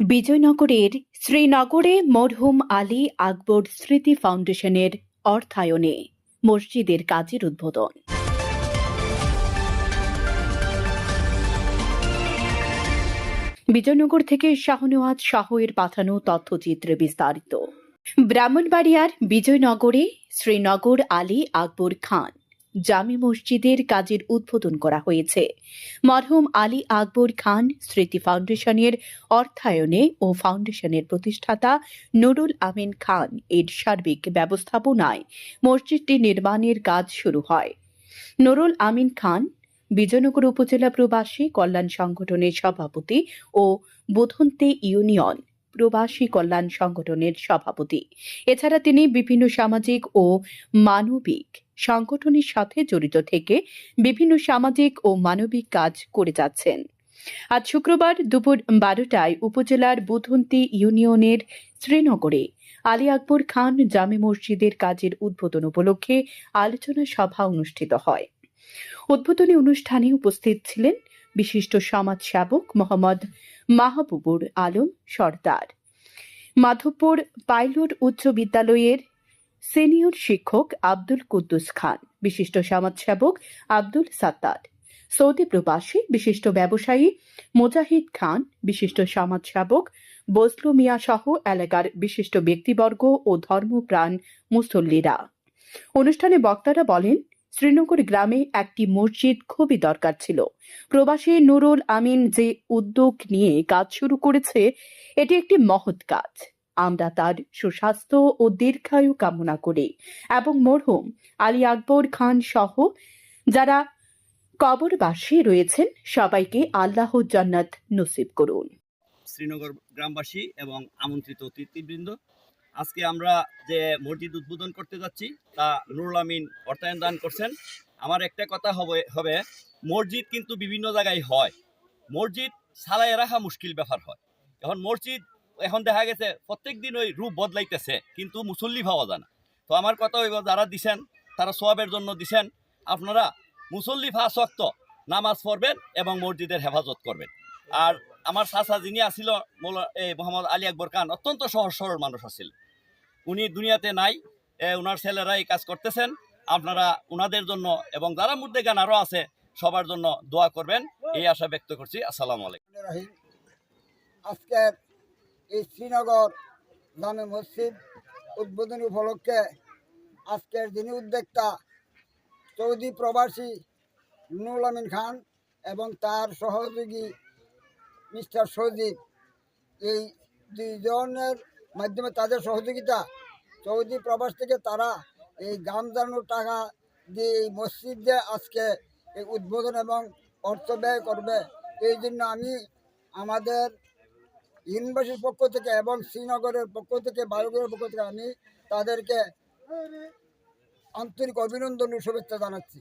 বিজয়নগরের শ্রীনগরে মরহুম আলী আকবর স্মৃতি ফাউন্ডেশনের অর্থায়নে মসজিদের কাজের উদ্বোধন। বিজয়নগর থেকে শাহনেওয়াজ শাহের পাঠানো তথ্যচিত্রে বিস্তারিত। ব্রাহ্মণবাড়িয়ার বিজয়নগরে শ্রীনগর আলী আকবর খান জামি মসজিদের কাজের উদ্বোধন করা হয়েছে। মরহুম আলী আকবর খান স্মৃতি ফাউন্ডেশনের অর্থায়নে ও ফাউন্ডেশনের প্রতিষ্ঠাতা নুরুল আমিন খান এর সার্বিক ব্যবস্থাপনায় মসজিদটি নির্মাণের কাজ শুরু হয়। নুরুল আমিন খান বিজয়নগর উপজেলা প্রবাসী কল্যাণ সংগঠনের সভাপতি ও বোধন্তে ইউনিয়ন প্রবাসী কল্যাণ সংগঠনের সভাপতি। এছাড়া তিনি বিভিন্ন সামাজিক ও মানবিক সংগঠনের সাথে জড়িত থেকে বিভিন্ন সামাজিক ও মানবিক কাজ করে যাচ্ছেন। আজ শুক্রবার দুপুর 12টায় উপজেলার বুধন্তি ইউনিয়নের শ্রীনগরে আলী আকবর খান জামে মসজিদের কাজের উদ্বোধন উপলক্ষে আলোচনা সভা অনুষ্ঠিত হয়। উদ্বোধনী অনুষ্ঠানে উপস্থিত ছিলেন বিশিষ্ট সমাজ সেবক মোহাম্মদ মাহবুবুর আলম সর্দার, মাধবপুর পাইলট উচ্চ বিদ্যালয়ের সিনিয়র শিক্ষক আব্দুল কুদ্দুস খান, বিশিষ্ট সমাজসেবক আব্দুল সাত্তার, সৌদি প্রবাসী বিশিষ্ট ব্যবসায়ী মুজাহিদ খান, বিশিষ্ট সমাজসেবক বজলু মিয়া সহ এলাকার বিশিষ্ট ব্যক্তিবর্গ ও ধর্মপ্রাণ মুসল্লিরা। অনুষ্ঠানে বক্তারা বলেন, শ্রীনগর গ্রামে একটি মসজিদ খুবই দরকার ছিল। প্রবাসী নুরুল আমিন যে উদ্যোগ নিয়ে কাজ শুরু করেছে, এটি একটি মহৎ কাজ। আমরা তার সুস্বাস্থ্য ও দীর্ঘায়ু কামনা করি এবং মরহুম আলী আকবর খান সহ যারা কবরবাসী রয়েছেন সবাইকে আল্লাহ জান্নাত নসিব করুন। শ্রীনগর গ্রামবাসী এবং আমন্ত্রিত অতিথিবৃন্দ, আজকে আমরা যে মসজিদ উদ্বোধন করতে যাচ্ছি তা নুরুল আমিন অর্থায়ন দান করছেন। আমার একটা কথা হবে মসজিদ কিন্তু বিভিন্ন জায়গায় হয়, মসজিদ সারাই রাখা মুশকিল ব্যাপার হয়। এখন মসজিদ এখন দেখা গেছে প্রত্যেক দিন ওই রূপ বদলাইতেছে, কিন্তু মুসল্লি পাওয়া যায় না। তো আমার কথা হইব, যারা দিছেন তারা সওয়াবের জন্য দিছেন, আপনারা মুসল্লি 5 ওয়াক্ত নামাজ পড়বেন এবং মসজিদের হেফাজত করবেন। আর আমার চাচা যিনি আসিল মোহাম্মদ আলী আকবর খান অত্যন্ত সহজ সরল মানুষ আছিল, উনি দুনিয়াতে নাই, ওনার ছেলেরা এই কাজ করতেছেন। আপনারা ওনাদের জন্য এবং যারা মধ্যে গান আরও আছে সবার জন্য দোয়া করবেন, এই আশা ব্যক্ত করছি। আসসালামু আলাইকুম। আজকের এই শ্রীনগর জামে মসজিদ উদ্বোধনী উপলক্ষে আজকের যিনি উদ্যোক্তা সৌদি প্রবাসী নুরুল আমিন খান এবং তার সহযোগী মিস্টার সজীব, এই দুইজনের মাধ্যমে তাদের সহযোগিতা সৌদি প্রবাস থেকে তারা এই গাম জানানোর টাকা দিয়ে এই মসজিদে আজকে এই উদ্বোধন এবং অর্থ ব্যয় করবে। এই জন্য আমি আমাদের ইউনিভার্সিটির পক্ষ থেকে এবং শ্রীনগরের পক্ষ থেকে বায়ুগরের পক্ষ থেকে আমি তাদেরকে আন্তরিক অভিনন্দন ও শুভেচ্ছা জানাচ্ছি।